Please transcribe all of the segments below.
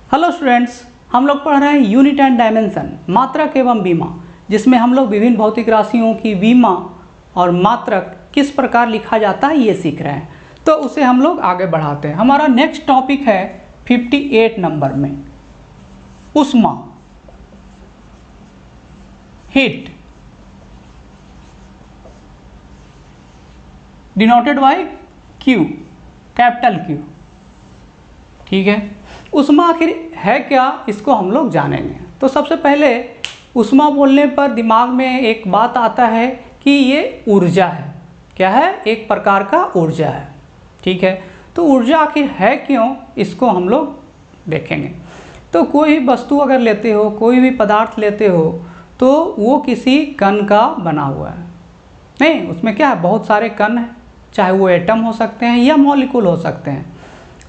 Hello students, हम लोग पढ़ रहे हैं यूनिट एंड डायमेंशन, मात्रक एवं बीमा, जिसमें हम लोग विभिन्न भौतिक राशियों की बीमा और मात्रक किस प्रकार लिखा जाता है ये सीख रहे हैं। तो उसे हम लोग आगे बढ़ाते हैं। हमारा नेक्स्ट टॉपिक है 58 नंबर में ऊष्मा, heat, denoted by Q, capital Q. ठीक है, ऊष्मा आखिर है क्या, इसको हम लोग जानेंगे। तो सबसे पहले ऊष्मा बोलने पर दिमाग में एक बात आता है कि ये ऊर्जा है। क्या है? एक प्रकार का ऊर्जा है। ठीक है, तो ऊर्जा आखिर है क्यों, इसको हम लोग देखेंगे। तो कोई वस्तु अगर लेते हो, कोई भी पदार्थ लेते हो, तो वो किसी कण का बना हुआ है। नहीं, उसमें क्या है, बहुत सारे कण हैं, चाहे वो एटम हो सकते हैं या मॉलिक्यूल हो सकते हैं।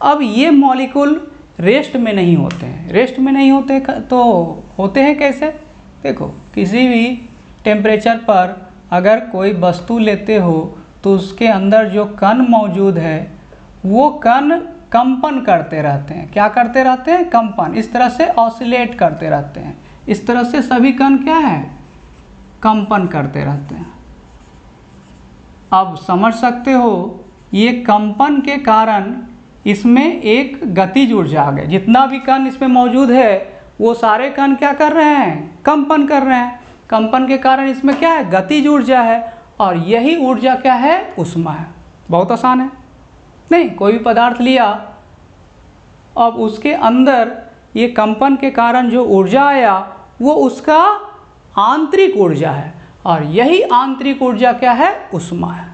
अब ये मॉलिक्यूल रेस्ट में नहीं होते हैं। रेस्ट में नहीं होते तो होते हैं कैसे? देखो, किसी भी टेम्परेचर पर अगर कोई वस्तु लेते हो तो उसके अंदर जो कण मौजूद है वो कण कंपन करते रहते हैं। क्या करते रहते हैं? कंपन। इस तरह से ऑसिलेट करते रहते हैं। इस तरह से सभी कण क्या है? कंपन करते रहते हैं। अब समझ सकते हो, ये कंपन के कारण इसमें एक गतिज ऊर्जा आ गई। जितना भी कण इसमें मौजूद है वो सारे कण क्या कर रहे हैं? कंपन कर रहे हैं। कंपन के कारण इसमें क्या है? गतिज ऊर्जा है, और यही ऊर्जा क्या है? ऊष्मा है। बहुत आसान है। नहीं, कोई भी पदार्थ लिया, अब उसके अंदर ये कंपन के कारण जो ऊर्जा आया वो उसका आंतरिक ऊर्जा है, और यही आंतरिक ऊर्जा क्या है? ऊष्मा है।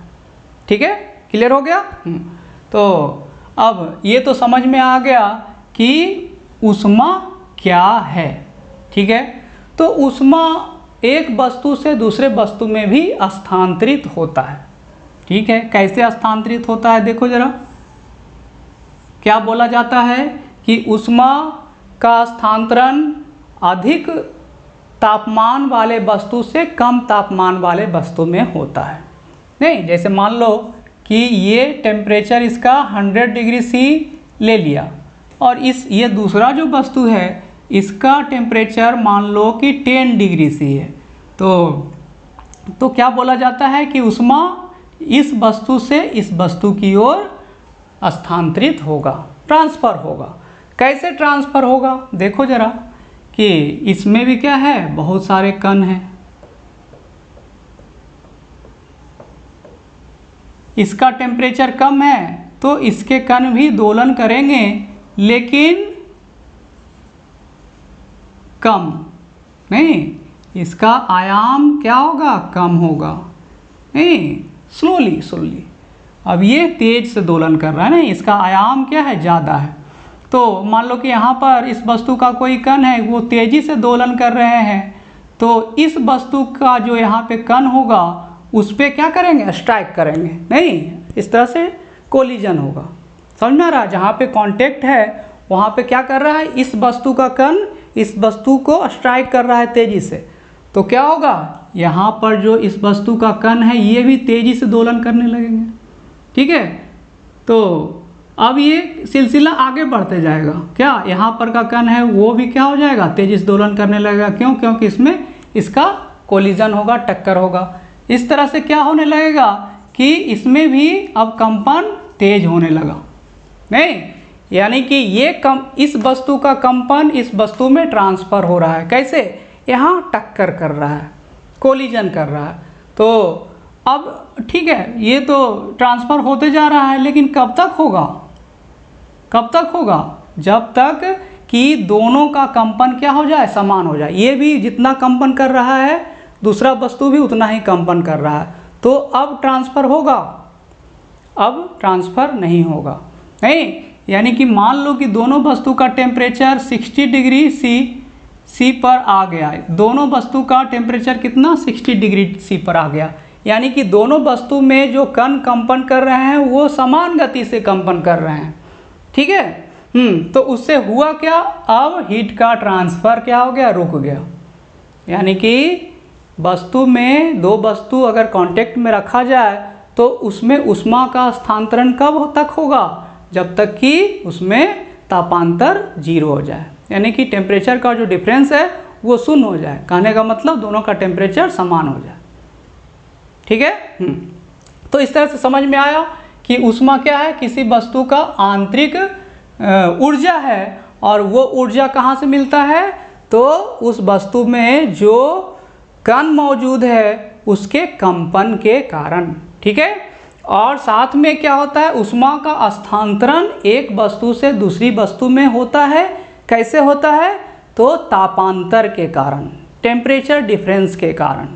ठीक है, क्लियर हो गया? तो अब ये तो समझ में आ गया कि ऊष्मा क्या है। ठीक है, तो ऊष्मा एक वस्तु से दूसरे वस्तु में भी स्थानांतरित होता है। ठीक है, कैसे स्थानांतरित होता है देखो जरा। क्या बोला जाता है कि ऊष्मा का स्थानांतरण अधिक तापमान वाले वस्तु से कम तापमान वाले वस्तु में होता है। नहीं, जैसे मान लो कि ये टेम्परेचर इसका 100 डिग्री सी ले लिया, और ये दूसरा जो वस्तु है इसका टेम्परेचर मान लो कि 10 डिग्री सी है। तो क्या बोला जाता है कि ऊष्मा इस वस्तु से इस वस्तु की ओर स्थानांतरित होगा, ट्रांसफ़र होगा। कैसे ट्रांसफ़र होगा देखो जरा, कि इसमें भी क्या है? बहुत सारे कण हैं। इसका टेम्परेचर कम है तो इसके कण भी दोलन करेंगे, लेकिन कम नहीं, इसका आयाम क्या होगा? कम होगा। नहीं, स्लोली। अब ये तेज से दोलन कर रहा है ना, इसका आयाम क्या है? ज़्यादा है। तो मान लो कि यहाँ पर इस वस्तु का कोई कण है, वो तेज़ी से दोलन कर रहे हैं, तो इस वस्तु का जो यहाँ पे कण होगा उस पर क्या करेंगे? स्ट्राइक करेंगे। नहीं, इस तरह से कोलिजन होगा। समझ में आ रहा है? जहाँ पे कांटेक्ट है वहाँ पे क्या कर रहा है? इस वस्तु का कण इस वस्तु को स्ट्राइक कर रहा है तेज़ी से, तो क्या होगा? यहाँ पर जो इस वस्तु का कण है ये भी तेज़ी से दोलन करने लगेंगे। ठीक है, तो अब ये सिलसिला आगे बढ़ते जाएगा। क्या यहाँ पर का कण है वो भी क्या हो जाएगा? तेज़ी से दोलन करने लगेगा। क्यों? क्योंकि इसमें इसका कोलिजन होगा, टक्कर होगा। इस तरह से क्या होने लगेगा कि इसमें भी अब कंपन तेज होने लगा। नहीं, यानी कि इस वस्तु का कंपन इस वस्तु में ट्रांसफ़र हो रहा है। कैसे? यहाँ टक्कर कर रहा है, कोलिजन कर रहा है। तो अब ठीक है, ये तो ट्रांसफ़र होते जा रहा है, लेकिन कब तक होगा? कब तक होगा? जब तक कि दोनों का कंपन क्या हो जाए? समान हो जाए। ये भी जितना कंपन कर रहा है दूसरा वस्तु भी उतना ही कंपन कर रहा है, तो अब ट्रांसफ़र होगा? अब ट्रांसफ़र नहीं होगा। नहीं, यानी कि मान लो कि दोनों वस्तु का टेम्परेचर 60 डिग्री सी पर आ गया है। दोनों वस्तु का टेम्परेचर कितना? 60 डिग्री सी पर आ गया। यानी कि दोनों वस्तु में जो कण कंपन कर रहे हैं वो समान गति से कंपन कर रहे हैं। ठीक है, तो उससे हुआ क्या? अब हीट का ट्रांसफ़र क्या हो गया? रुक गया। यानी कि वस्तु में दो वस्तु अगर कांटेक्ट में रखा जाए तो उसमें ऊष्मा का स्थानांतरण कब तक होगा? जब तक कि उसमें तापांतर 0 हो जाए। यानी कि टेम्परेचर का जो डिफरेंस है वो शून्य हो जाए। कहने का मतलब दोनों का टेम्परेचर समान हो जाए। ठीक है। तो इस तरह से समझ में आया कि ऊष्मा क्या है, किसी वस्तु का आंतरिक ऊर्जा है, और वो ऊर्जा कहाँ से मिलता है, तो उस वस्तु में जो कण मौजूद है उसके कंपन के कारण। ठीक है। और साथ में क्या होता है, ऊष्मा का स्थानांतरण एक वस्तु से दूसरी वस्तु में होता है। कैसे होता है, तो तापांतर के कारण, टेम्परेचर डिफरेंस के कारण।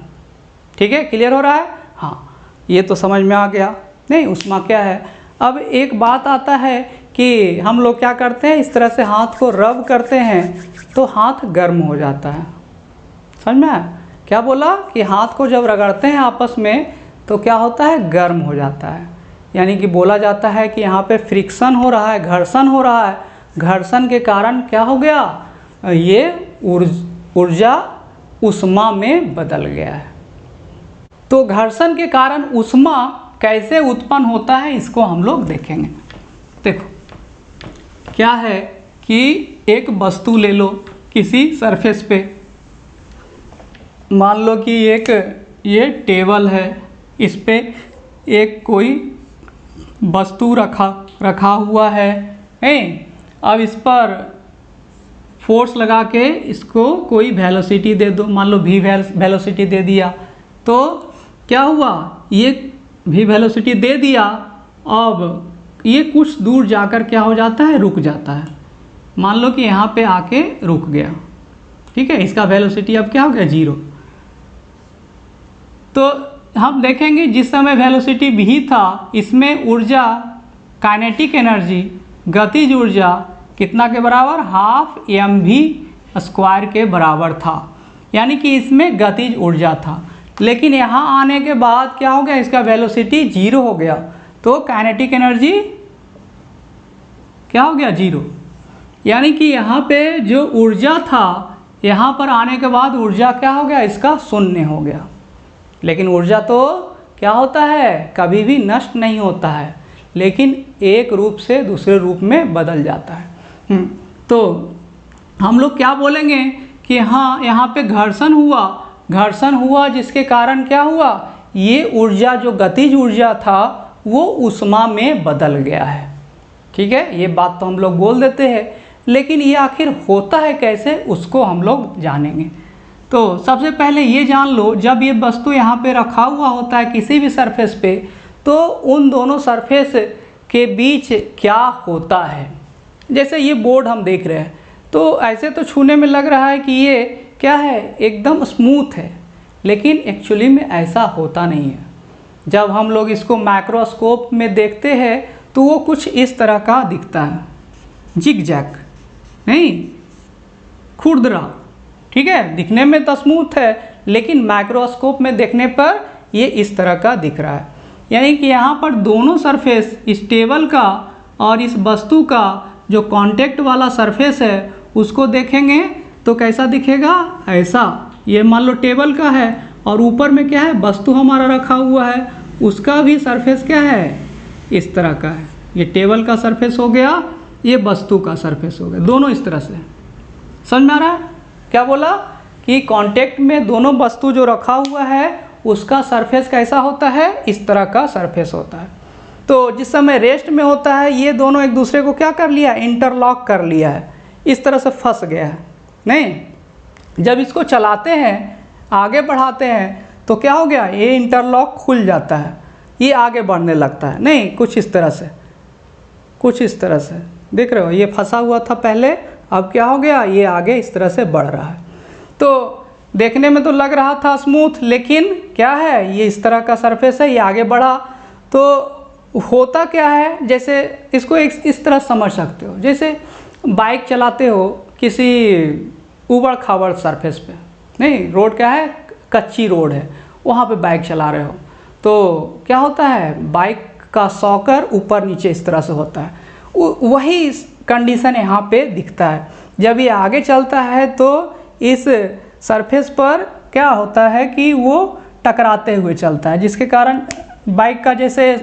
ठीक है, क्लियर हो रहा है। हाँ, ये तो समझ में आ गया नहीं ऊष्मा क्या है। अब एक बात आता है कि हम लोग क्या करते हैं, इस तरह से हाथ को रब करते हैं तो हाथ गर्म हो जाता है। समझ में आया क्या बोला, कि हाथ को जब रगड़ते हैं आपस में तो क्या होता है, गर्म हो जाता है। यानी कि बोला जाता है कि यहाँ पे फ्रिक्शन हो रहा है, घर्षण हो रहा है। घर्षण के कारण क्या हो गया, ये ऊर्जा ऊष्मा में बदल गया है। तो घर्षण के कारण ऊष्मा कैसे उत्पन्न होता है इसको हम लोग देखेंगे। देखो क्या है कि एक वस्तु ले लो किसी सरफेस पे, मान लो कि ये टेबल है, इस पे एक कोई वस्तु रखा हुआ है। अब इस पर फोर्स लगा के इसको कोई वेलोसिटी दे दो, मान लो v वेलोसिटी दे दिया, तो क्या हुआ, ये v वेलोसिटी दे दिया, अब ये कुछ दूर जाकर क्या हो जाता है, रुक जाता है। मान लो कि यहाँ पे आके रुक गया। ठीक है, इसका वेलोसिटी अब क्या हो गया, 0। तो हम देखेंगे जिस समय वेलोसिटी v था, इसमें ऊर्जा काइनेटिक एनर्जी, गतिज ऊर्जा कितना के बराबर, हाफ mv² के बराबर था। यानी कि इसमें गतिज ऊर्जा था। लेकिन यहाँ आने के बाद क्या हो गया, इसका वेलोसिटी 0 हो गया, तो काइनेटिक एनर्जी क्या हो गया, 0। यानी कि यहाँ पे जो ऊर्जा था, यहाँ पर आने के बाद ऊर्जा क्या हो गया, इसका शून्य हो गया। लेकिन ऊर्जा तो क्या होता है, कभी भी नष्ट नहीं होता है, लेकिन एक रूप से दूसरे रूप में बदल जाता है। तो हम लोग क्या बोलेंगे कि हाँ, यहाँ पे घर्षण हुआ जिसके कारण क्या हुआ, ये ऊर्जा जो गतिज ऊर्जा था वो ऊष्मा में बदल गया है। ठीक है, ये बात तो हम लोग बोल देते हैं, लेकिन ये आखिर होता है कैसे, उसको हम लोग जानेंगे। तो सबसे पहले ये जान लो, जब ये वस्तु यहाँ पे रखा हुआ होता है किसी भी सरफेस पे, तो उन दोनों सरफेस के बीच क्या होता है। जैसे ये बोर्ड हम देख रहे हैं, तो ऐसे तो छूने में लग रहा है कि ये क्या है, एकदम स्मूथ है, लेकिन एक्चुअली में ऐसा होता नहीं है। जब हम लोग इसको माइक्रोस्कोप में देखते हैं तो वो कुछ इस तरह का दिखता है, जिग-जैग नहीं, खुरदरा। ठीक है, दिखने में तो स्मूथ है, लेकिन माइक्रोस्कोप में देखने पर ये इस तरह का दिख रहा है। यानी कि यहाँ पर दोनों सरफेस, इस टेबल का और इस वस्तु का जो कांटेक्ट वाला सरफेस है, उसको देखेंगे तो कैसा दिखेगा, ऐसा। ये मान लो टेबल का है और ऊपर में क्या है, वस्तु हमारा रखा हुआ है, उसका भी सरफेस क्या है, इस तरह का है। ये टेबल का सरफेस हो गया, ये वस्तु का सरफेस हो गया, दोनों इस तरह से। समझ में आ रहा है क्या बोला, कि कांटेक्ट में दोनों वस्तु जो रखा हुआ है उसका सरफेस कैसा होता है, इस तरह का सरफेस होता है। तो जिस समय रेस्ट में होता है, ये दोनों एक दूसरे को क्या कर लिया, इंटरलॉक कर लिया है, इस तरह से फंस गया है। नहीं, जब इसको चलाते हैं, आगे बढ़ाते हैं, तो क्या हो गया, ये इंटरलॉक खुल जाता है, ये आगे बढ़ने लगता है। नहीं, कुछ इस तरह से, कुछ इस तरह से देख रहे हो, ये फंसा हुआ था पहले, अब क्या हो गया, ये आगे इस तरह से बढ़ रहा है। तो देखने में तो लग रहा था स्मूथ, लेकिन क्या है, ये इस तरह का सरफेस है, ये आगे बढ़ा। तो होता क्या है, जैसे इसको एक इस तरह समझ सकते हो, जैसे बाइक चलाते हो किसी उबड़ खाबड़ सरफेस पे, नहीं, रोड क्या है, कच्ची रोड है, वहाँ पे बाइक चला रहे हो, तो क्या होता है, बाइक का सॉकर ऊपर नीचे इस तरह से होता है। वही कंडीशन यहाँ पे दिखता है। जब ये आगे चलता है तो इस सरफेस पर क्या होता है कि वो टकराते हुए चलता है, जिसके कारण बाइक का जैसे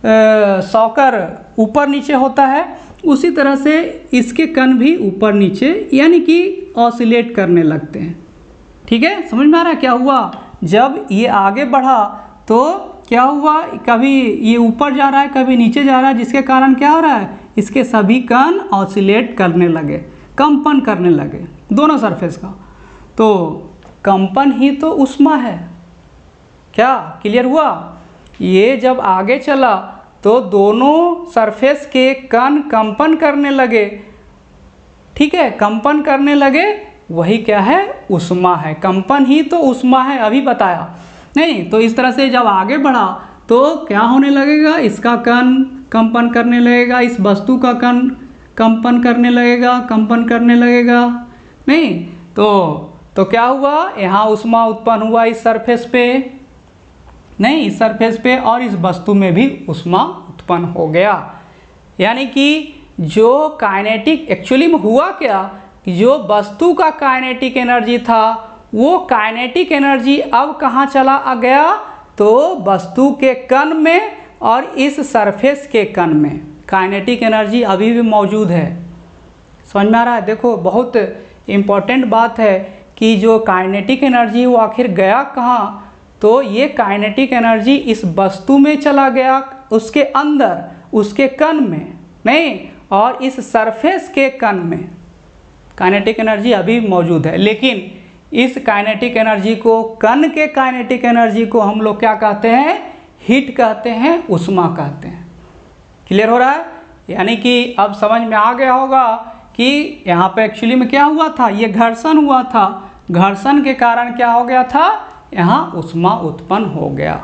सॉकर ऊपर नीचे होता है, उसी तरह से इसके कण भी ऊपर नीचे यानी कि ऑसिलेट करने लगते हैं। ठीक है, समझ में आ रहा है क्या हुआ? जब ये आगे बढ़ा तो क्या हुआ, कभी ये ऊपर जा रहा है कभी नीचे जा रहा है, जिसके कारण क्या हो रहा है, इसके सभी कण ऑसिलेट करने लगे, कंपन करने लगे दोनों सरफेस का। तो कंपन ही तो ऊष्मा है। क्या क्लियर हुआ? ये जब आगे चला तो दोनों सरफेस के कण कंपन करने लगे। ठीक है, कंपन करने लगे, वही क्या है, ऊष्मा है। कंपन ही तो ऊष्मा है, अभी बताया नहीं। तो इस तरह से जब आगे बढ़ा तो क्या होने लगेगा, इसका कण कंपन करने लगेगा, इस वस्तु का कण कंपन करने लगेगा, कंपन करने लगेगा नहीं। तो क्या हुआ, यहाँ ऊष्मा उत्पन्न हुआ इस सरफेस पे नहीं, इस सरफेस पे, और इस वस्तु में भी ऊष्मा उत्पन्न हो गया। यानी कि जो काइनेटिक एक्चुअली में हुआ क्या, कि जो वस्तु का काइनेटिक एनर्जी था वो काइनेटिक एनर्जी अब कहाँ चला गया, तो वस्तु के कण में और इस सरफेस के कण में काइनेटिक एनर्जी अभी भी मौजूद है। समझ में आ रहा है? देखो बहुत इम्पोर्टेंट बात है कि जो काइनेटिक एनर्जी वो आखिर गया कहाँ, तो ये काइनेटिक एनर्जी इस वस्तु में चला गया, उसके अंदर, उसके कण में नहीं, और इस सरफेस के कण में काइनेटिक एनर्जी अभी मौजूद है। लेकिन इस काइनेटिक एनर्जी को, कण के काइनेटिक एनर्जी को हम लोग क्या कहते हैं, हीट कहते हैं, ऊष्मा कहते हैं। क्लियर हो रहा है? यानी कि अब समझ में आ गया होगा कि यहाँ पे एक्चुअली में क्या हुआ था, ये घर्षण हुआ था, घर्षण के कारण क्या हो गया था, यहाँ ऊष्मा उत्पन्न हो गया।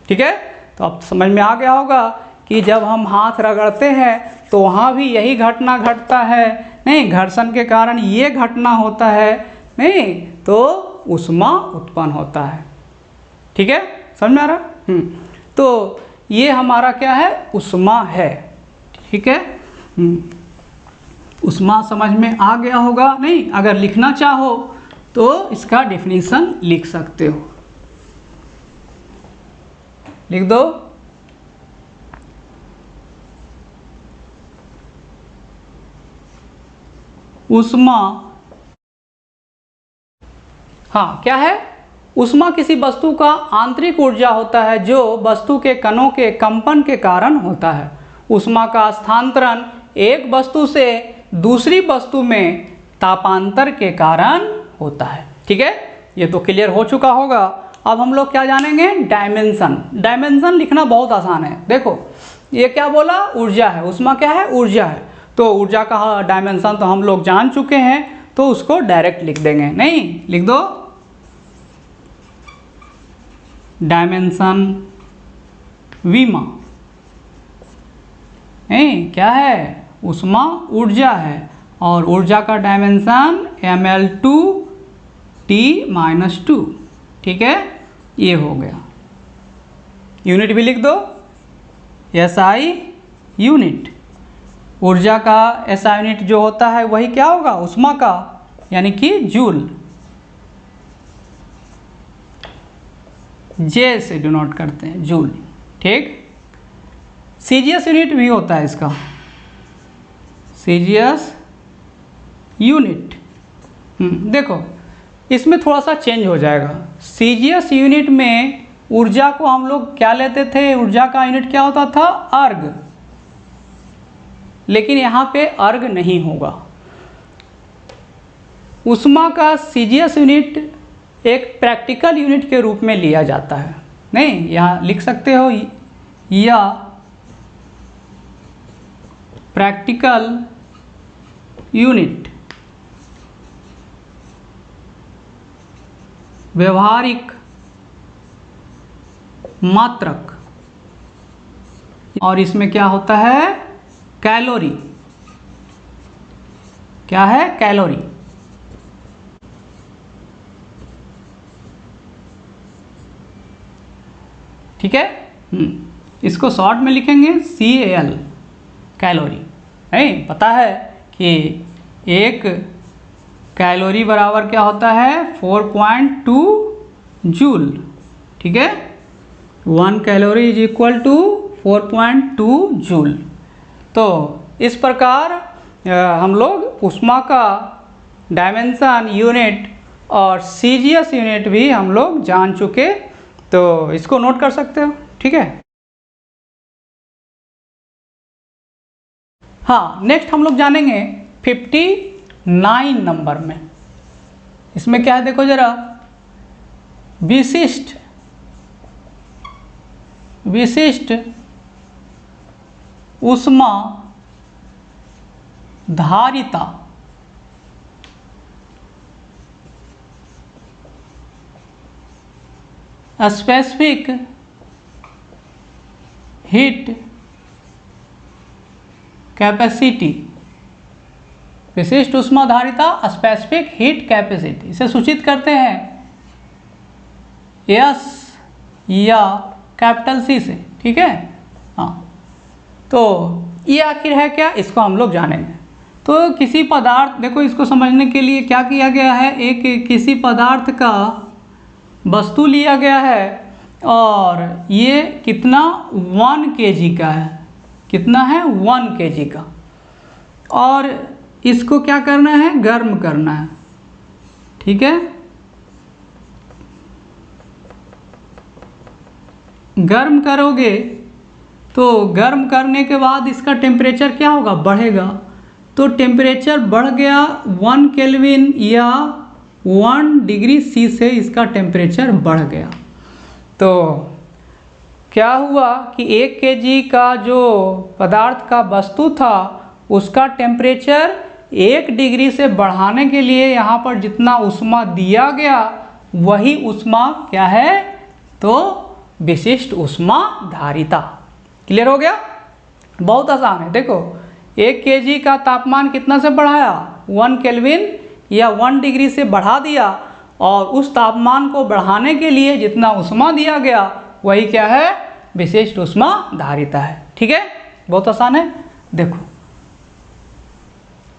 ठीक है, तो अब समझ में आ गया होगा कि जब हम हाथ रगड़ते हैं तो वहाँ भी यही घटना घटता है नहीं, घर्षण के कारण ये घटना होता है नहीं, तो ऊष्मा उत्पन्न होता है। ठीक है, समझ में आ रहा? तो ये हमारा क्या है, ऊष्मा है। ठीक है, ऊष्मा समझ में आ गया होगा नहीं? अगर लिखना चाहो तो इसका डेफिनेशन लिख सकते हो, लिख दो। ऊष्मा, हाँ क्या है, ऊष्मा किसी वस्तु का आंतरिक ऊर्जा होता है जो वस्तु के कणों के कंपन के कारण होता है। ऊष्मा का स्थानांतरण एक वस्तु से दूसरी वस्तु में तापांतर के कारण होता है। ठीक है, ये तो क्लियर हो चुका होगा। अब हम लोग क्या जानेंगे, डायमेंशन। डायमेंशन लिखना बहुत आसान है। देखो ये क्या बोला, ऊर्जा है, ऊष्मा क्या है, ऊर्जा है। तो ऊर्जा का डायमेंशन तो हम लोग जान चुके हैं, तो उसको डायरेक्ट लिख देंगे नहीं, लिख दो डायमेंशन वीमा। क्या है, ऊष्मा ऊर्जा है, और ऊर्जा का डायमेंशन ml2T-2। ठीक है, ये हो गया। यूनिट भी लिख दो, SI यूनिट। ऊर्जा का SI यूनिट जो होता है वही क्या होगा, ऊष्मा का, यानी कि जूल। जे से डिनोट करते हैं, जूल। ठीक, सीजीएस यूनिट भी होता है इसका, सीजीएस यूनिट। देखो इसमें थोड़ा सा चेंज हो जाएगा। सीजीएस यूनिट में ऊर्जा को हम लोग क्या लेते थे, ऊर्जा का यूनिट क्या होता था, अर्ग। लेकिन यहाँ पे अर्ग नहीं होगा। ऊष्मा का सीजीएस यूनिट एक प्रैक्टिकल यूनिट के रूप में लिया जाता है नहीं, यहाँ लिख सकते हो, या प्रैक्टिकल यूनिट, व्यवहारिक मात्रक। और इसमें क्या होता है, कैलोरी। क्या है, कैलोरी। ठीक है, इसको शॉर्ट में लिखेंगे CAL, कैलोरी। नहीं पता है कि एक कैलोरी बराबर क्या होता है, 4.2 जूल। ठीक है, 1 calorie is equal to 4.2 joule. तो इस प्रकार हम लोग ऊष्मा का डायमेंशन यूनिट और सीजीएस यूनिट भी हम लोग जान चुके, तो इसको नोट कर सकते हो, ठीक है। हाँ, नेक्स्ट हम लोग जानेंगे 59 नंबर में। इसमें क्या है देखो जरा, विशिष्ट ऊष्मा धारिता। Specific heat capacity. विशिष्ट ऊष्मा धारिता, स्पेसिफिक हीट कैपेसिटी, इसे सूचित करते हैं एस या कैपिटल सी से, ठीक है। हाँ, तो ये आखिर है क्या, इसको हम लोग जानेंगे। तो किसी पदार्थ, देखो इसको समझने के लिए क्या किया गया है, एक किसी पदार्थ का वस्तु लिया गया है और ये कितना 1 kg का है, कितना है 1 kg का, और इसको क्या करना है, गर्म करना है, ठीक है। गर्म करोगे तो गर्म करने के बाद इसका टेम्परेचर क्या होगा, बढ़ेगा। तो टेम्परेचर बढ़ गया 1 केल्विन या 1 डिग्री सी से इसका टेम्परेचर बढ़ गया। तो क्या हुआ कि 1 kg का जो पदार्थ का वस्तु था उसका टेम्परेचर 1 डिग्री से बढ़ाने के लिए यहाँ पर जितना ऊष्मा दिया गया वही ऊष्मा क्या है, तो विशिष्ट ऊष्मा धारिता। क्लियर हो गया, बहुत आसान है। देखो 1 kg का तापमान कितना से बढ़ाया, 1 केल्विन या 1 डिग्री से बढ़ा दिया, और उस तापमान को बढ़ाने के लिए जितना ऊष्मा दिया गया वही क्या है, विशिष्ट ऊष्मा धारिता है, ठीक है। बहुत आसान है, देखो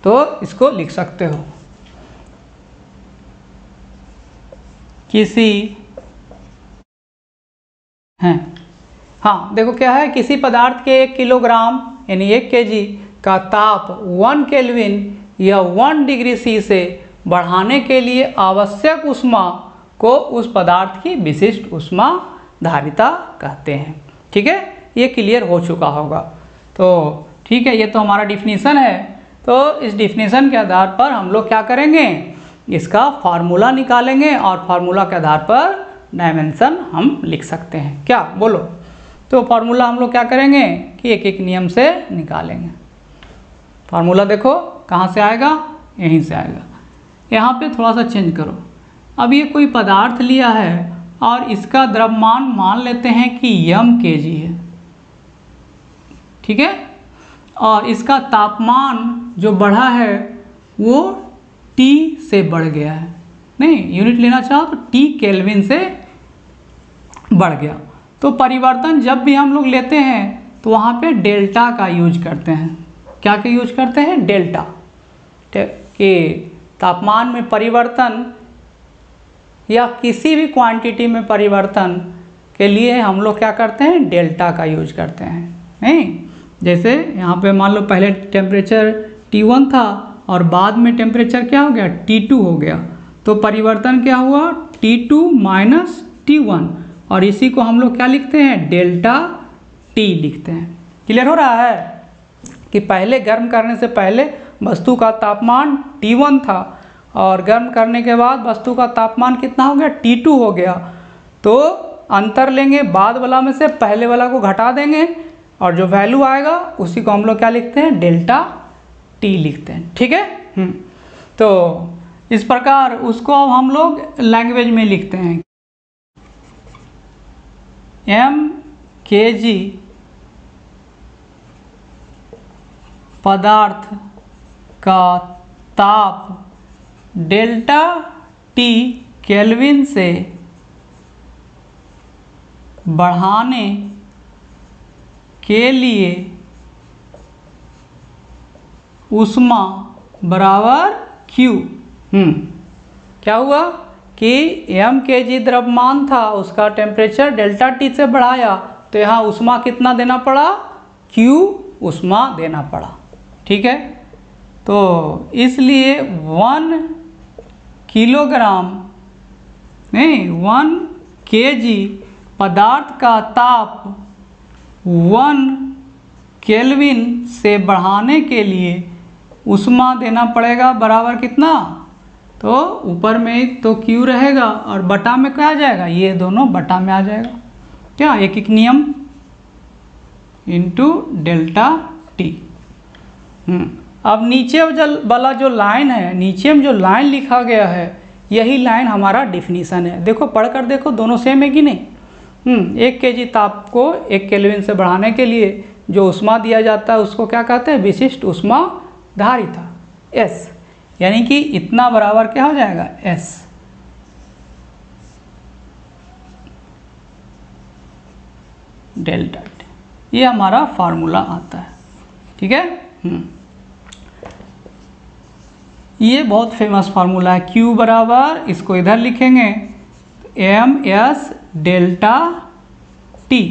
तो इसको लिख सकते हो, किसी हैं, हाँ देखो क्या है, किसी पदार्थ के 1 किलोग्राम यानी 1 kg का ताप 1 केल्विन या 1 डिग्री सी से बढ़ाने के लिए आवश्यक ऊष्मा को उस पदार्थ की विशिष्ट ऊष्मा धारिता कहते हैं, ठीक है। ये क्लियर हो चुका होगा। तो ठीक है, ये तो हमारा डिफिनीसन है। तो इस डिफिनीसन के आधार पर हम लोग क्या करेंगे, इसका फार्मूला निकालेंगे और फार्मूला के आधार पर डायमेंशन हम लिख सकते हैं, क्या बोलो। तो फार्मूला हम लोग क्या करेंगे कि एक एक नियम से निकालेंगे। फार्मूला देखो कहाँ से आएगा, यहीं से आएगा। यहाँ पे थोड़ा सा चेंज करो। अब ये कोई पदार्थ लिया है और इसका द्रव्यमान मान लेते हैं कि m kg है, ठीक है, और इसका तापमान जो बढ़ा है वो T से बढ़ गया है, नहीं यूनिट लेना चाहो तो T केल्विन से बढ़ गया। तो परिवर्तन जब भी हम लोग लेते हैं तो वहाँ पे डेल्टा का यूज करते हैं। क्या का यूज करते हैं, डेल्टा, कि तापमान में परिवर्तन या किसी भी क्वांटिटी में परिवर्तन के लिए हम लोग क्या करते हैं, डेल्टा का यूज करते हैं, नहीं। जैसे यहाँ पे मान लो पहले टेम्परेचर T1 था और बाद में टेम्परेचर क्या हो गया, T2 हो गया। तो परिवर्तन क्या हुआ, T2 माइनस T1, और इसी को हम लोग क्या लिखते हैं, डेल्टा T लिखते हैं। क्लियर हो रहा है कि पहले गर्म करने से पहले वस्तु का तापमान T1 था और गर्म करने के बाद वस्तु का तापमान कितना हो गया, T2 हो गया। तो अंतर लेंगे, बाद वाला में से पहले वाला को घटा देंगे और जो वैल्यू आएगा उसी को हम लोग क्या लिखते हैं, डेल्टा T लिखते हैं, ठीक है। तो इस प्रकार उसको अब हम लोग लैंग्वेज में लिखते हैं, m kg पदार्थ का ताप डेल्टा T केल्विन से बढ़ाने के लिए ऊष्मा बराबर Q। क्या हुआ कि m kg द्रव्यमान था, उसका टेम्परेचर डेल्टा T से बढ़ाया तो यहाँ ऊष्मा कितना देना पड़ा, Q ऊष्मा देना पड़ा। ठीक है, तो इसलिए 1 किलोग्राम नहीं 1 kg पदार्थ का ताप 1 केल्विन से बढ़ाने के लिए ऊष्मा देना पड़ेगा बराबर कितना, तो ऊपर में तो Q रहेगा और बटा में क्या आ जाएगा, ये दोनों बटा में आ जाएगा, क्या एक एक नियम इंटू डेल्टा टी। अब नीचे वाला जो लाइन है, नीचे में जो लाइन लिखा गया है यही लाइन हमारा डिफिनीसन है। देखो पढ़कर देखो, दोनों सेम है कि नहीं। 1 kg ताप को 1 केल्विन से बढ़ाने के लिए जो ऊष्मा दिया जाता है उसको क्या कहते हैं, विशिष्ट ऊष्मा धारिता S, यानी कि इतना बराबर क्या हो जाएगा, S। डेल्टा टी, ये हमारा फार्मूला आता है। ठीक है, ये बहुत फेमस फार्मूला है। Q बराबर, इसको इधर लिखेंगे MS डेल्टा T।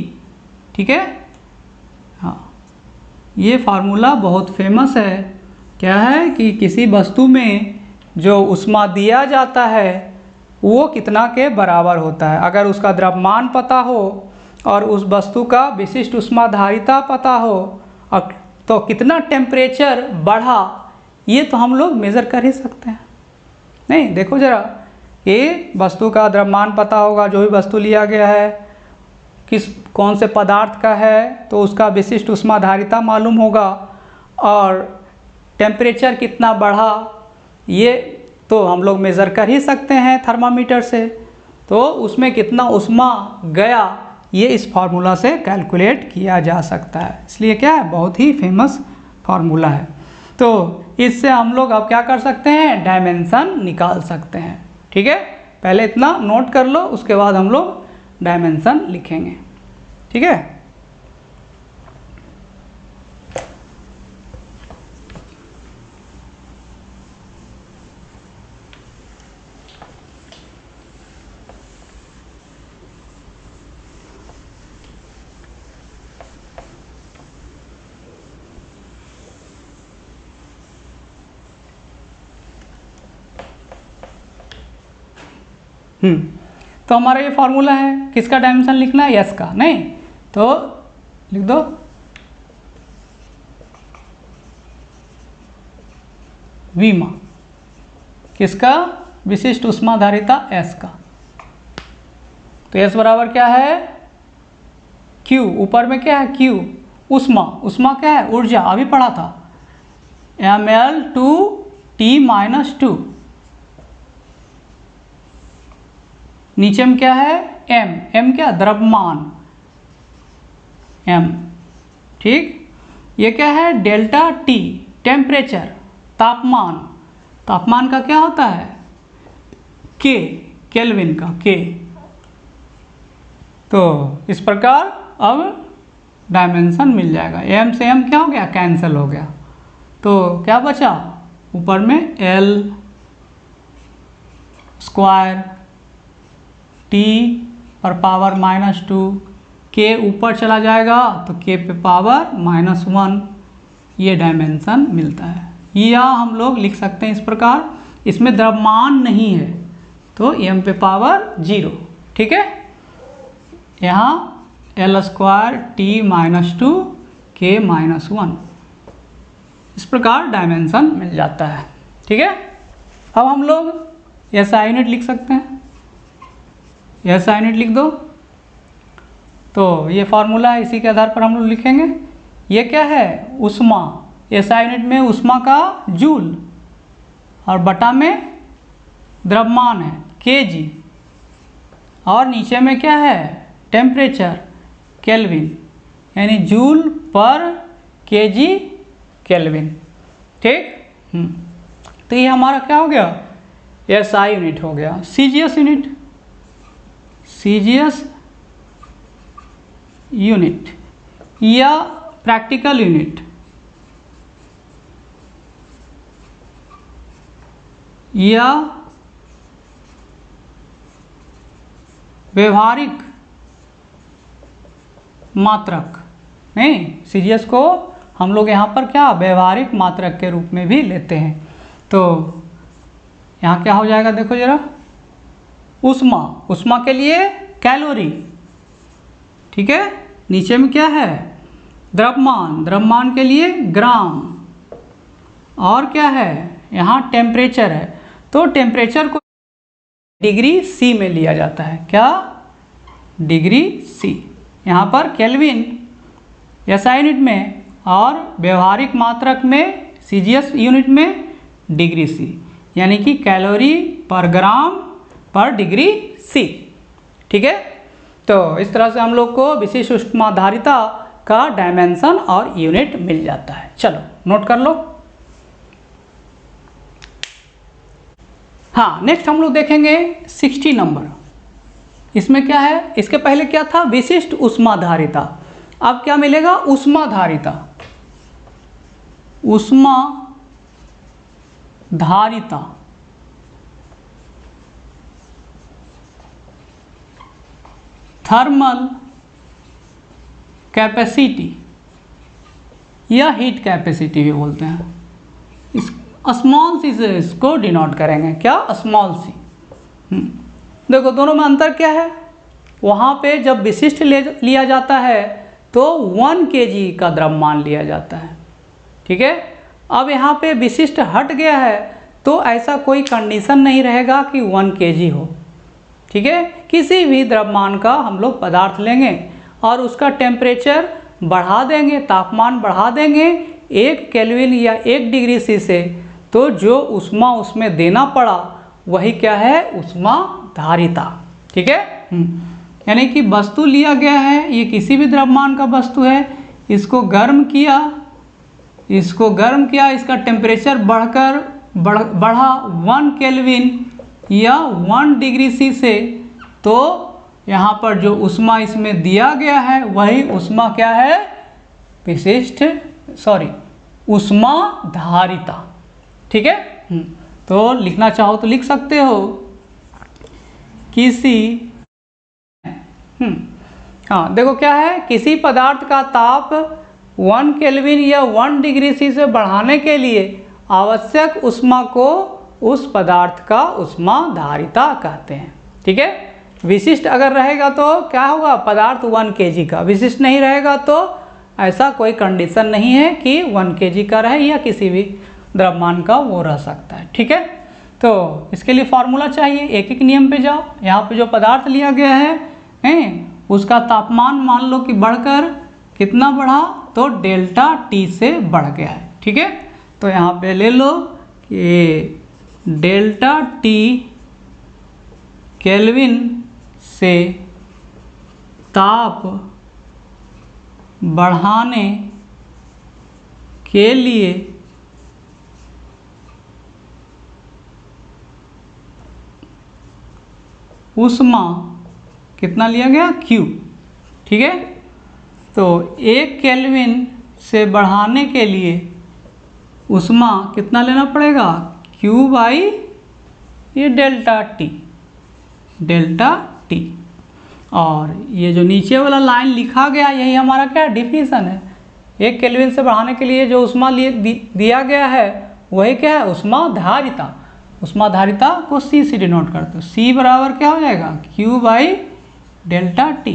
ठीक है, हाँ, ये फार्मूला बहुत फेमस है। क्या है कि किसी वस्तु में जो ऊष्मा दिया जाता है वो कितना के बराबर होता है। अगर उसका द्रव्यमान पता हो और उस वस्तु का विशिष्ट ऊष्मा धारिता पता हो और तो कितना टेम्परेचर बढ़ा, ये तो हम लोग मेज़र कर ही सकते हैं। नहीं, देखो ज़रा, ये वस्तु का द्रव्यमान पता होगा, जो भी वस्तु लिया गया है कौन से पदार्थ का है तो उसका विशिष्ट ऊष्मा धारिता मालूम होगा, और टेम्परेचर कितना बढ़ा ये तो हम लोग मेज़र कर ही सकते हैं थर्मामीटर से। तो उसमें कितना ऊष्मा गया ये इस फार्मूला से कैलकुलेट किया जा सकता है। इसलिए क्या है, बहुत ही फेमस फार्मूला है। तो इससे हम लोग अब क्या कर सकते हैं, डायमेंशन निकाल सकते हैं। ठीक है, पहले इतना नोट कर लो, उसके बाद हम लोग डायमेंशन लिखेंगे। ठीक है, तो हमारा ये फार्मूला है, किसका डायमेंशन लिखना है, S का। नहीं तो लिख दो वीमा, किसका, विशिष्ट ऊष्मा धारिता S का। तो S बराबर क्या है, Q, ऊपर में क्या है Q ऊष्मा, ऊष्मा क्या है, ऊर्जा, अभी पढ़ा था mL/T-2। नीचे में क्या है M क्या, द्रव्यमान M। ठीक, ये क्या है डेल्टा T, टेम्परेचर, तापमान, तापमान का क्या होता है K, केल्विन का K। तो इस प्रकार अब डायमेंशन मिल जाएगा। M से M क्या हो गया, कैंसिल हो गया, तो क्या बचा ऊपर में L स्क्वायर T पर पावर -2, K ऊपर चला जाएगा तो K पे पावर -1, ये डायमेंशन मिलता है। या हम लोग लिख सकते हैं इस प्रकार, इसमें द्रव्यमान नहीं है तो M पे पावर 0। ठीक है, यहाँ L स्क्वायर T-2 K -1, इस प्रकार डायमेंशन मिल जाता है। ठीक है, अब हम लोग SI यूनिट लिख सकते हैं। SI यूनिट लिख दो, तो ये फार्मूला है, इसी के आधार पर हम लोग लिखेंगे। ये क्या है, ऊष्मा, SI यूनिट में ऊष्मा का जूल और बटा में द्रव्यमान है kg, और नीचे में क्या है टेम्परेचर केल्विन, यानी जूल पर kg केल्विन। ठीक, तो ये हमारा क्या हो गया, SI यूनिट हो गया। CGS यूनिट, CGS यूनिट या प्रैक्टिकल यूनिट या व्यवहारिक मात्रक, नहीं सीजीएस को हम लोग यहाँ पर क्या व्यवहारिक मात्रक के रूप में भी लेते हैं। तो यहाँ क्या हो जाएगा, देखो जरा, ऊष्मा, ऊष्मा के लिए कैलोरी, ठीक है। नीचे में क्या है, द्रव्यमान, द्रव्यमान के लिए ग्राम, और क्या है यहाँ टेम्परेचर है। तो टेम्परेचर को डिग्री सी में लिया जाता है, क्या डिग्री सी, यहाँ पर केल्विन एसआई यूनिट में और व्यवहारिक मात्रक में सीजीएस यूनिट में डिग्री सी, यानी कि कैलोरी पर ग्राम पर डिग्री सी, ठीक है। तो इस तरह से हम लोग को विशिष्ट ऊष्माधारिता का डायमेंशन और यूनिट मिल जाता है। चलो नोट कर लो। हाँ, नेक्स्ट हम लोग देखेंगे 60 नंबर। इसमें क्या है, इसके पहले क्या था, विशिष्ट ऊष्माधारिता। अब क्या मिलेगा, ऊष्माधारिता, ऊष्माधारिता, थर्मल कैपेसिटी या हीट कैपेसिटी भी बोलते हैं। इस स्मॉल सी से इसको डिनोट करेंगे, क्या स्मॉल सी। देखो दोनों में अंतर क्या है, वहाँ पे जब विशिष्ट लिया जाता है तो 1 kg का द्रव्यमान लिया जाता है, ठीक है। अब यहाँ पे विशिष्ट हट गया है तो ऐसा कोई कंडीशन नहीं रहेगा कि 1 kg हो, ठीक है। किसी भी द्रव्यमान का हम लोग पदार्थ लेंगे और उसका टेम्परेचर बढ़ा देंगे, तापमान बढ़ा देंगे 1 केल्विन या 1 डिग्री सी से, तो जो ऊष्मा उसमें देना पड़ा वही क्या है, ऊष्माधारिता, ठीक है। यानी कि वस्तु लिया गया है, ये किसी भी द्रव्यमान का वस्तु है, इसको गर्म किया, इसका टेम्परेचर बढ़ा 1 केल्विन या 1 डिग्री सी से, तो यहाँ पर जो ऊष्मा इसमें दिया गया है वही ऊष्मा क्या है, ऊष्माधारिता, ठीक है। तो लिखना चाहो तो लिख सकते हो, किसी हाँ देखो क्या है, किसी पदार्थ का ताप 1 केल्विन या 1 डिग्री सी से बढ़ाने के लिए आवश्यक ऊष्मा को उस पदार्थ का ऊष्माधारिता कहते हैं, ठीक है। विशिष्ट अगर रहेगा तो क्या होगा, पदार्थ 1 kg का, विशिष्ट नहीं रहेगा तो ऐसा कोई कंडीशन नहीं है कि 1 kg का रहे या किसी भी द्रव्यमान का वो रह सकता है, ठीक है। तो इसके लिए फॉर्मूला चाहिए, एक एक नियम पे जाओ। यहाँ पे जो पदार्थ लिया गया है उसका तापमान मान लो कि बढ़कर कितना बढ़ा, तो डेल्टा टी से बढ़ गया है, ठीक है। तो यहाँ पे ले लो कि डेल्टा टी केल्विन से ताप बढ़ाने के लिए ऊष्मा कितना लिया गया, Q, ठीक है। तो 1 केल्विन से बढ़ाने के लिए ऊष्मा कितना लेना पड़ेगा, Q बाई ये डेल्टा टी। और ये जो नीचे वाला लाइन लिखा गया यही हमारा क्या डेफिनेशन है। 1 केल्विन से बढ़ाने के लिए जो ऊष्मा दिया गया है वही क्या है, ऊष्माधारिता। ऊष्माधारिता को C से डिनोट करते हो, C बराबर क्या हो जाएगा, Q बाई डेल्टा टी।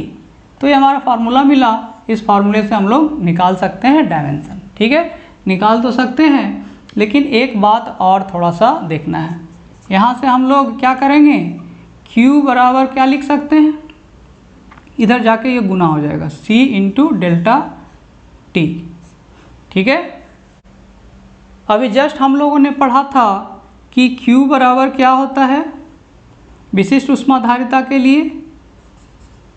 तो ये हमारा फार्मूला मिला, इस फार्मूले से हम लोग निकाल सकते हैं डायमेंशन, ठीक है। निकाल तो सकते हैं, लेकिन एक बात और थोड़ा सा देखना है। यहाँ से हम लोग क्या करेंगे, Q बराबर क्या लिख सकते हैं, इधर जाके ये गुना हो जाएगा C इंटू डेल्टा टी, ठीक है। अभी जस्ट हम लोगों ने पढ़ा था कि Q बराबर क्या होता है विशिष्ट ऊष्माधारिता के लिए,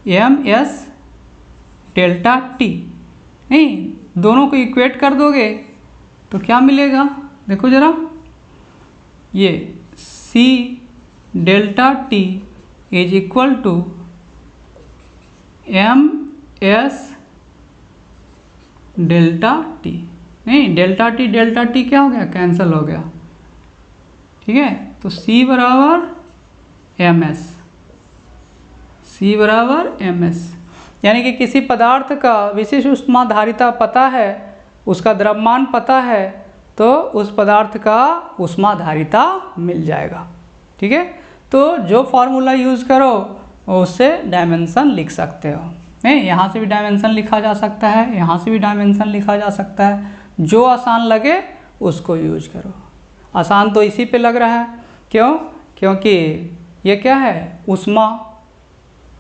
MS डेल्टा टी। नहीं, दोनों को इक्वेट कर दोगे तो क्या मिलेगा, देखो जरा, ये C delta T is equal to MS delta T. नहीं, डेल्टा टी क्या हो गया, कैंसिल हो गया, ठीक है। तो C बराबर MS, यानी कि किसी पदार्थ का विशिष्ट ऊष्माधारिता पता है, उसका द्रव्यमान पता है, तो उस पदार्थ का ऊष्माधारिता मिल जाएगा। ठीक है, तो जो फॉर्मूला यूज़ करो उससे डायमेंशन लिख सकते हो। नहीं, यहाँ से भी डायमेंशन लिखा जा सकता है, यहाँ से भी डायमेंशन लिखा जा सकता है, जो आसान लगे उसको यूज करो। आसान तो इसी पे लग रहा है, क्यों? क्योंकि ये क्या है, ऊष्मा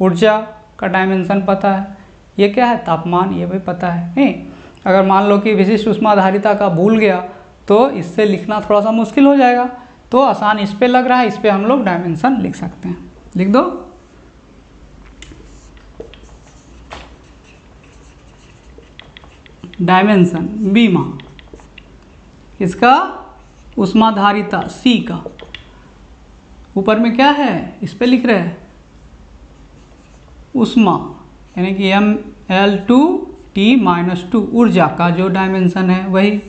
ऊर्जा का डायमेंशन पता है, ये क्या है, तापमान, ये भी पता है। नहीं, अगर मान लो कि विशिष्ट ऊष्माधारिता का भूल गया तो इससे लिखना थोड़ा सा मुश्किल हो जाएगा, तो आसान इस पे लग रहा है, इस पे हम लोग डायमेंशन लिख सकते हैं। लिख दो। डायमेंशन बीमा किसका, ऊष्माधारिता सी का। ऊपर में क्या है, इस पे लिख रहे हैं ऊष्मा, यानी कि mL2T-2 ऊर्जा का जो डायमेंशन है वही।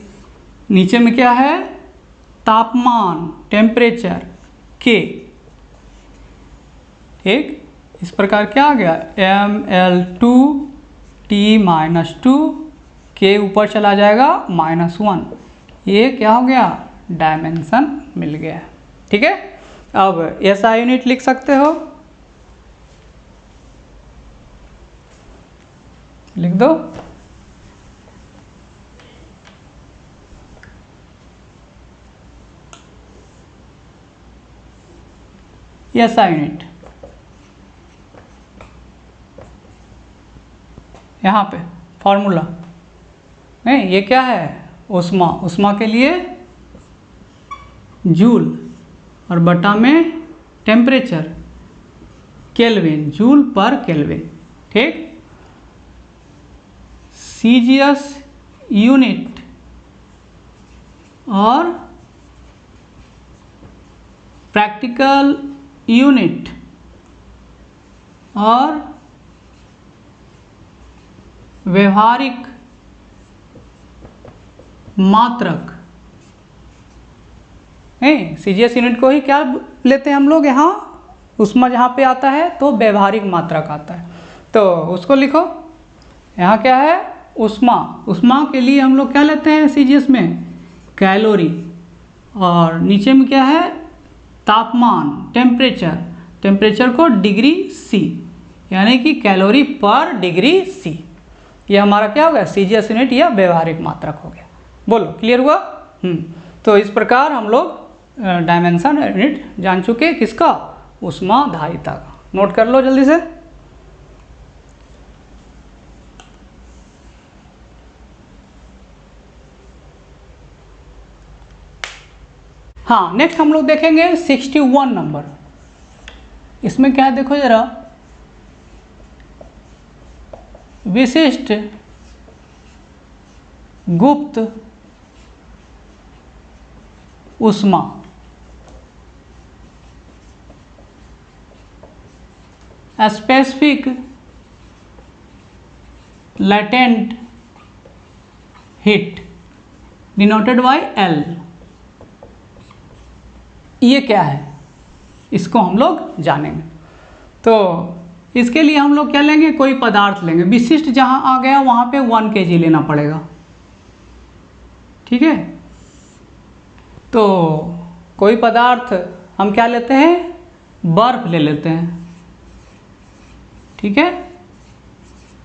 नीचे में क्या है, तापमान, टेम्परेचर के। ठीक, इस प्रकार क्या आ गया, mL2T-2 के ऊपर चला जाएगा -1, ये क्या हो गया, डायमेंशन मिल गया। ठीक है, अब ऐसा यूनिट लिख सकते हो, लिख दो। ऐसा यूनिट यहाँ पे फॉर्मूला नहीं, ये क्या है, ऊष्मा, ऊष्मा के लिए जूल और बटा में टेम्परेचर केल्विन, जूल पर केल्विन। ठीक, सीजीएस यूनिट और प्रैक्टिकल यूनिट और व्यवहारिक मात्रक। सीजीएस यूनिट को ही क्या लेते हैं हम लोग, यहाँ ऊष्मा जहाँ पे आता है तो व्यवहारिक मात्रक आता है, तो उसको लिखो। यहाँ क्या है, ऊष्मा, ऊष्मा के लिए हम लोग क्या लेते हैं सीजीएस में, कैलोरी, और नीचे में क्या है, तापमान, टेम्परेचर, टेम्परेचर को डिग्री सी, यानी कि कैलोरी पर डिग्री सी। ये हमारा क्या हो गया, सीजीएस यूनिट या व्यवहारिक मात्रक हो गया। बोलो, क्लियर हुआ? तो इस प्रकार हम लोग डायमेंशन यूनिट जान चुके, किसका, ऊष्माधारिता का। नोट कर लो जल्दी से। हाँ, नेक्स्ट हम लोग देखेंगे 61 नंबर। इसमें क्या है देखो जरा, विशिष्ट गुप्त ऊष्मा, specific latent heat denoted by L। ये क्या है, इसको हम लोग जानेंगे। तो इसके लिए हम लोग क्या लेंगे, कोई पदार्थ लेंगे, विशिष्ट जहाँ आ गया वहाँ पे 1 kg लेना पड़ेगा। ठीक है, तो कोई पदार्थ हम क्या लेते हैं, बर्फ ले लेते हैं। ठीक है,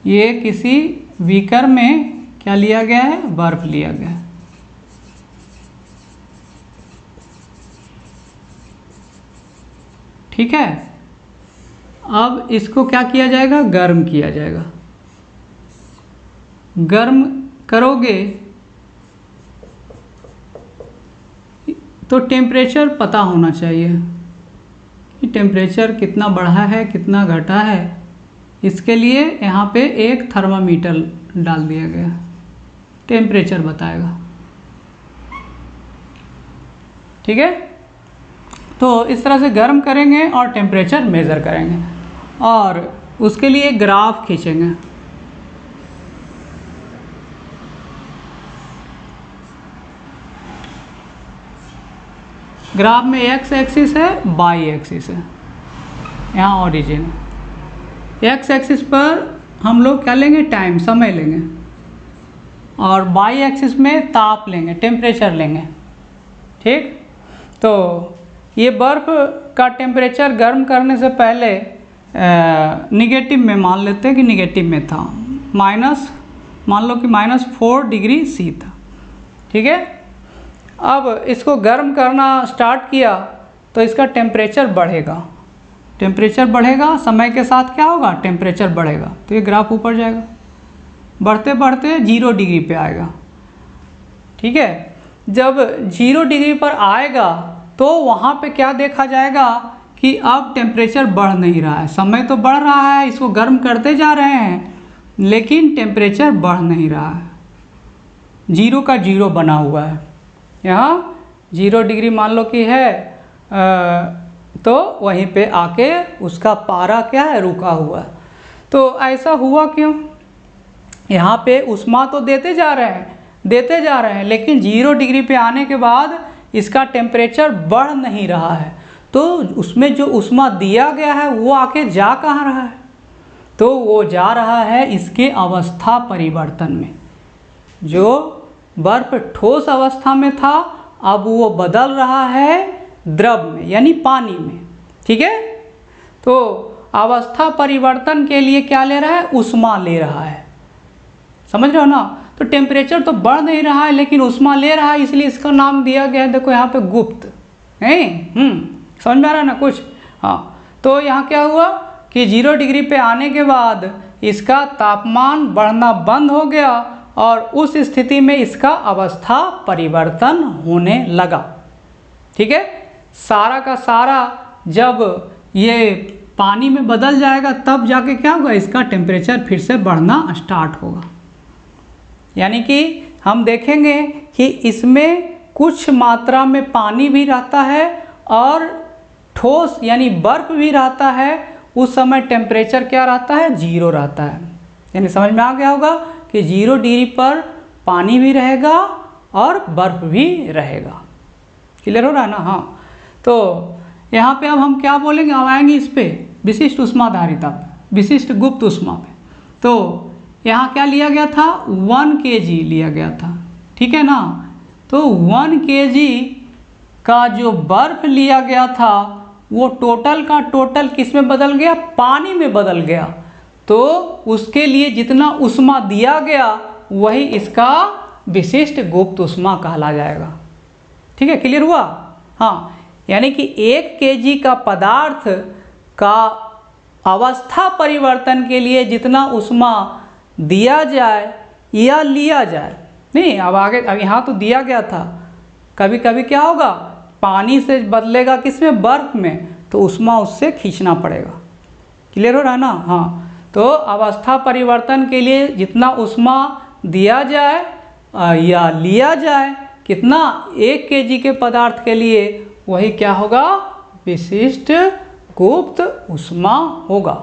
ये किसी बीकर में क्या लिया गया है, बर्फ लिया गया है। ठीक है, अब इसको क्या किया जाएगा, गर्म किया जाएगा। गर्म करोगे तो टेम्परेचर पता होना चाहिए कि टेम्परेचर कितना बढ़ा है, कितना घटा है। इसके लिए यहाँ पे एक थर्मामीटर डाल दिया गया, टेम्परेचर बताएगा। ठीक है, तो इस तरह से गर्म करेंगे और टेम्परेचर मेज़र करेंगे, और उसके लिए ग्राफ खींचेंगे। ग्राफ में एक्स एक्सिस है, वाई एक्सिस है, यहाँ ओरिजिन। एक्स एक्सिस पर हम लोग क्या लेंगे, टाइम, समय लेंगे, और वाई एक्सिस में ताप लेंगे, टेम्परेचर लेंगे। ठीक, तो ये बर्फ़ का टेम्परेचर गर्म करने से पहले निगेटिव में मान लेते हैं कि निगेटिव में था, माइनस, मान लो कि -4 डिग्री सी था। ठीक है, अब इसको गर्म करना स्टार्ट किया तो इसका टेम्परेचर बढ़ेगा, टेम्परेचर बढ़ेगा, समय के साथ क्या होगा, टेम्परेचर बढ़ेगा, तो ये ग्राफ ऊपर जाएगा, बढ़ते बढ़ते 0 डिग्री पे आएगा। ठीक है, जब 0 डिग्री पर आएगा तो वहाँ पे क्या देखा जाएगा कि अब टेम्परेचर बढ़ नहीं रहा है, समय तो बढ़ रहा है, इसको गर्म करते जा रहे हैं, लेकिन टेम्परेचर बढ़ नहीं रहा है, 0 का 0 बना हुआ है। यहाँ 0 डिग्री मान लो कि है, तो वहीं पे आके उसका पारा क्या है, रुका हुआ है। तो ऐसा हुआ क्यों, यहाँ पे ऊष्मा तो देते जा रहे हैं, लेकिन 0 डिग्री पे आने के बाद इसका टेम्परेचर बढ़ नहीं रहा है, तो उसमें जो ऊष्मा दिया गया है वो आके जा कहाँ रहा है, तो वो जा रहा है इसके अवस्था परिवर्तन में। जो बर्फ ठोस अवस्था में था अब वो बदल रहा है द्रव में, यानी पानी में। ठीक है, तो अवस्था परिवर्तन के लिए क्या ले रहा है, ऊष्मा ले रहा है, समझ रहे हो ना। तो टेम्परेचर तो बढ़ नहीं रहा है लेकिन ऊष्मा ले रहा है, इसलिए इसका नाम दिया गया है, देखो यहाँ पे गुप्त है। समझ में आ रहा है ना कुछ। हाँ, तो यहाँ क्या हुआ कि 0 डिग्री पे आने के बाद इसका तापमान बढ़ना बंद हो गया और उस स्थिति में इसका अवस्था परिवर्तन होने लगा। ठीक है, सारा का सारा जब ये पानी में बदल जाएगा तब जाके क्या होगा, इसका टेम्परेचर फिर से बढ़ना स्टार्ट होगा। यानी कि हम देखेंगे कि इसमें कुछ मात्रा में पानी भी रहता है और ठोस यानी बर्फ भी रहता है। उस समय टेम्परेचर क्या रहता है, 0 रहता है। यानी समझ में आ गया होगा कि 0 डिग्री पर पानी भी रहेगा और बर्फ भी रहेगा। क्लियर हो रहा है ना। हाँ, तो यहाँ पे अब हम क्या बोलेंगे, अब आएंगे इस पे विशिष्ट ऊष्माधारिता पे, विशिष्ट गुप्त ऊष्मा पे। तो यहाँ क्या लिया गया था, 1 kg लिया गया था। ठीक है ना, तो 1 kg का जो बर्फ लिया गया था वो टोटल का टोटल किस में बदल गया, पानी में बदल गया। तो उसके लिए जितना ऊष्मा दिया गया वही इसका विशिष्ट गुप्त ऊष्मा कहला जाएगा। ठीक है, क्लियर हुआ। हाँ, यानी कि 1 kg का पदार्थ का अवस्था परिवर्तन के लिए जितना ऊष्मा दिया जाए या लिया जाए, नहीं अब आगे, अब यहाँ तो दिया गया था, कभी कभी क्या होगा, पानी से बदलेगा किस में, बर्फ में, तो ऊष्मा उससे खींचना पड़ेगा। क्लियर हो रहा है ना। हाँ, तो अवस्था परिवर्तन के लिए जितना ऊष्मा दिया जाए या लिया जाए, कितना, 1 kg के पदार्थ के लिए, वही क्या होगा, विशिष्ट गुप्त ऊष्मा होगा।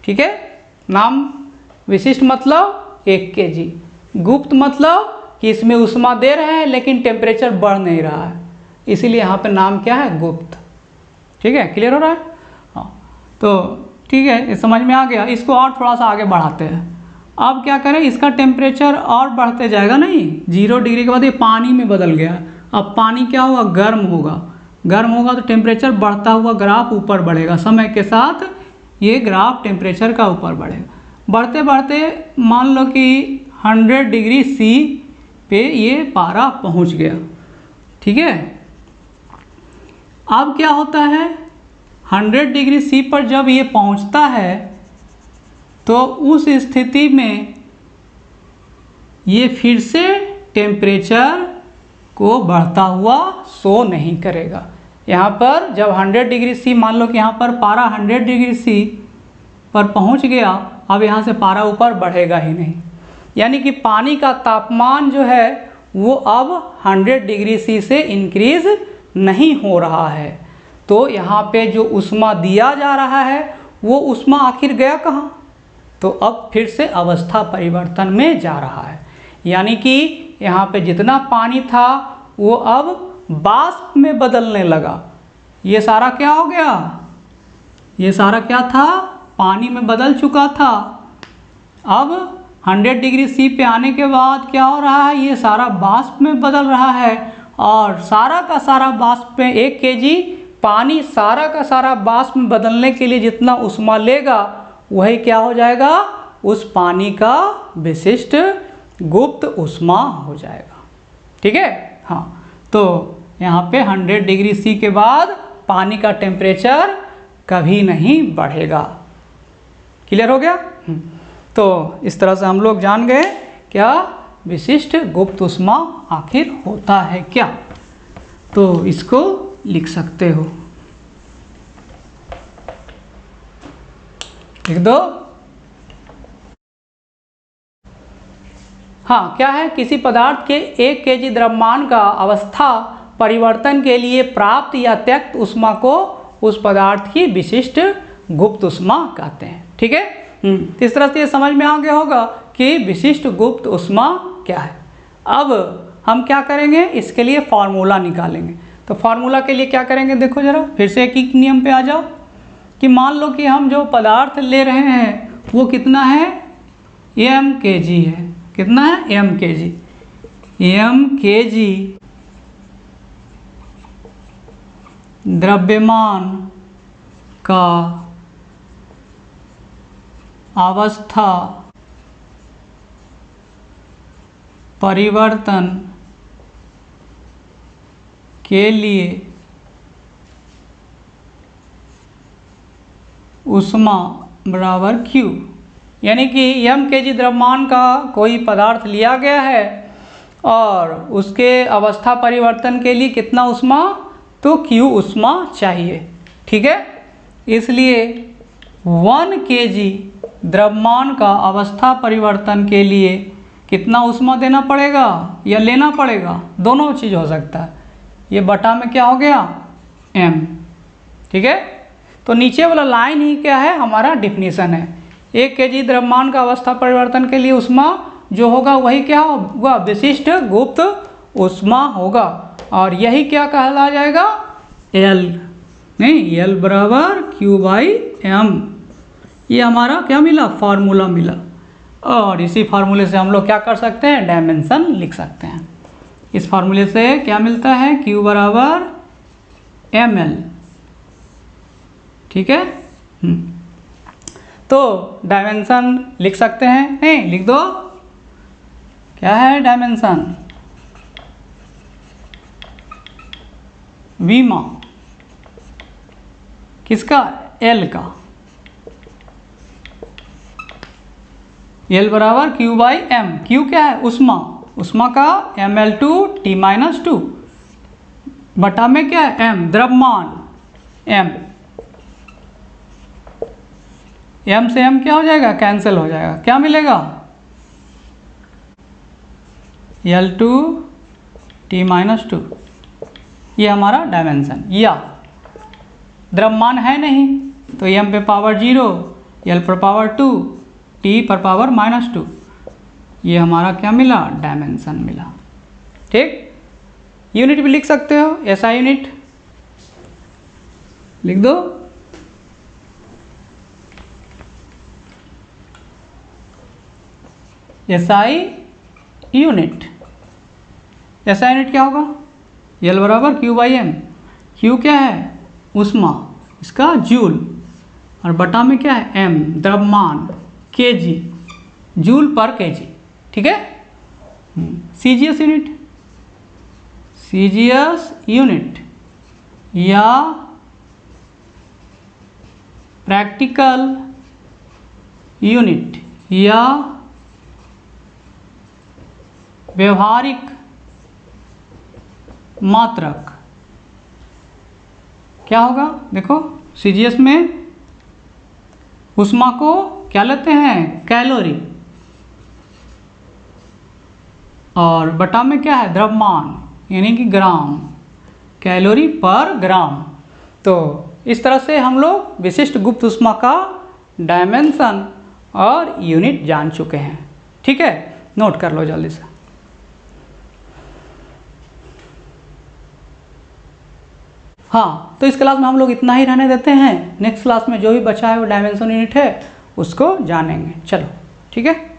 ठीक है, नाम विशिष्ट मतलब 1 kg, गुप्त मतलब कि इसमें ऊष्मा दे रहे हैं लेकिन टेम्परेचर बढ़ नहीं रहा है, इसीलिए यहाँ पे नाम क्या है, गुप्त। ठीक है, क्लियर हो रहा है। हाँ, तो ठीक है, ये समझ में आ गया। इसको और थोड़ा सा आगे बढ़ाते हैं। अब क्या करें, इसका टेम्परेचर और बढ़ते जाएगा, नहीं 0 डिग्री के बाद ये पानी में बदल गया। अब पानी क्या होगा, गर्म होगा, गर्म होगा तो टेम्परेचर बढ़ता हुआ ग्राफ ऊपर बढ़ेगा, समय के साथ ये ग्राफ टेम्परेचर का ऊपर बढ़ेगा। बढ़ते बढ़ते मान लो कि 100 डिग्री सी पे ये पारा पहुंच गया। ठीक है, अब क्या होता है, 100 डिग्री सी पर जब ये पहुंचता है तो उस स्थिति में ये फिर से टेम्परेचर को बढ़ता हुआ शो नहीं करेगा। यहाँ पर जब 100 डिग्री सी, मान लो कि यहाँ पर पारा 100 डिग्री सी पर पहुँच गया, अब यहाँ से पारा ऊपर बढ़ेगा ही नहीं। यानी कि पानी का तापमान जो है वो अब 100 डिग्री सी से इंक्रीज़ नहीं हो रहा है। तो यहाँ पे जो ऊष्मा दिया जा रहा है वो ऊष्मा आखिर गया कहाँ, तो अब फिर से अवस्था परिवर्तन में जा रहा है। यानी कि यहाँ पे जितना पानी था वो अब वाष्प में बदलने लगा। ये सारा क्या हो गया, ये सारा क्या था, पानी में बदल चुका था, अब 100 डिग्री सी पे आने के बाद क्या हो रहा है, ये सारा वाष्प में बदल रहा है और सारा का सारा वाष्प में 1 kg पानी सारा का सारा वाष्प में बदलने के लिए जितना ऊष्मा लेगा वही क्या हो जाएगा, उस पानी का विशिष्ट गुप्त ऊष्मा हो जाएगा। ठीक है, हाँ। तो यहाँ पे 100 डिग्री सी के बाद पानी का टेम्परेचर कभी नहीं बढ़ेगा। क्लियर हो गया? तो इस तरह से हम लोग जान गए क्या विशिष्ट गुप्त ऊष्मा आखिर होता है क्या। तो इसको लिख सकते हो, लिख दो। हाँ, क्या है, किसी पदार्थ के 1 kg द्रव्यमान का अवस्था परिवर्तन के लिए प्राप्त या त्यक्त ऊष्मा को उस पदार्थ की विशिष्ट गुप्त ऊष्मा कहते हैं। ठीक है, इस तरह से ये समझ में आ गया होगा कि विशिष्ट गुप्त ऊष्मा क्या है। अब हम क्या करेंगे, इसके लिए फॉर्मूला निकालेंगे। तो फॉर्मूला के लिए क्या करेंगे, देखो जरा फिर से एक ही नियम पे आ जाओ कि मान लो कि हम जो पदार्थ ले रहे हैं वो कितना है, mkg है। कितना है, mkg। mkg द्रव्यमान का अवस्था परिवर्तन के लिए ऊष्मा बराबर Q। यानी कि mkg द्रव्यमान का कोई पदार्थ लिया गया है और उसके अवस्था परिवर्तन के लिए कितना ऊष्मा, तो Q ऊष्मा चाहिए। ठीक है, इसलिए 1 kg द्रव्यमान का अवस्था परिवर्तन के लिए कितना ऊष्मा देना पड़ेगा या लेना पड़ेगा, दोनों चीज़ हो सकता है। ये बटा में क्या हो गया, m। ठीक है, तो नीचे वाला लाइन ही क्या है, हमारा डिफिनीशन है। 1 kg द्रव्यमान का अवस्था परिवर्तन के लिए ऊष्मा जो होगा वही क्या होगा, विशिष्ट गुप्त ऊष्मा होगा। और यही क्या कहला जाएगा, L। नहीं, L बराबर Q/m। ये हमारा क्या मिला, फार्मूला मिला। और इसी फार्मूले से हम लोग क्या कर सकते हैं, डायमेंशन लिख सकते हैं। इस फार्मूले से क्या मिलता है, Q बराबर ml। ठीक है, तो डायमेंशन लिख सकते हैं, नहीं लिख दो। क्या है डायमेंशन, वीमा किसका, L का। L बराबर Q/m। Q क्या है, ऊष्मा। ऊष्मा का ml/T-2 बटा में क्या है, m द्रव्यमान। m से m क्या हो जाएगा, कैंसिल हो जाएगा। क्या मिलेगा, L/T-2। ये हमारा डायमेंशन। या द्रव्यमान है नहीं तो m पे पावर 0, L पर पावर 2, T पर पावर -2। ये हमारा क्या मिला, डायमेंशन मिला। ठीक, यूनिट भी लिख सकते हो, SI यूनिट लिख दो। SI यूनिट, SI यूनिट क्या होगा, L बराबर Q/m। Q क्या है, ऊष्मा, इसका जूल, और बटा में क्या है, m द्रव्यमान, kg, जूल पर kg। ठीक है, CGS यूनिट, CGS यूनिट या प्रैक्टिकल यूनिट या व्यवहारिक मात्रक क्या होगा, देखो CGS में ऊष्मा को क्या लेते हैं, कैलोरी, और बटा में क्या है, द्रव्यमान यानी कि ग्राम, कैलोरी पर ग्राम। तो इस तरह से हम लोग विशिष्ट गुप्त ऊष्मा का डायमेंशन और यूनिट जान चुके हैं। ठीक है, नोट कर लो जल्दी से। हाँ, तो इस क्लास में हम लोग इतना ही रहने देते हैं। नेक्स्ट क्लास में जो भी बचा है वो डायमेंशन यूनिट है उसको जानेंगे। चलो। ठीक है।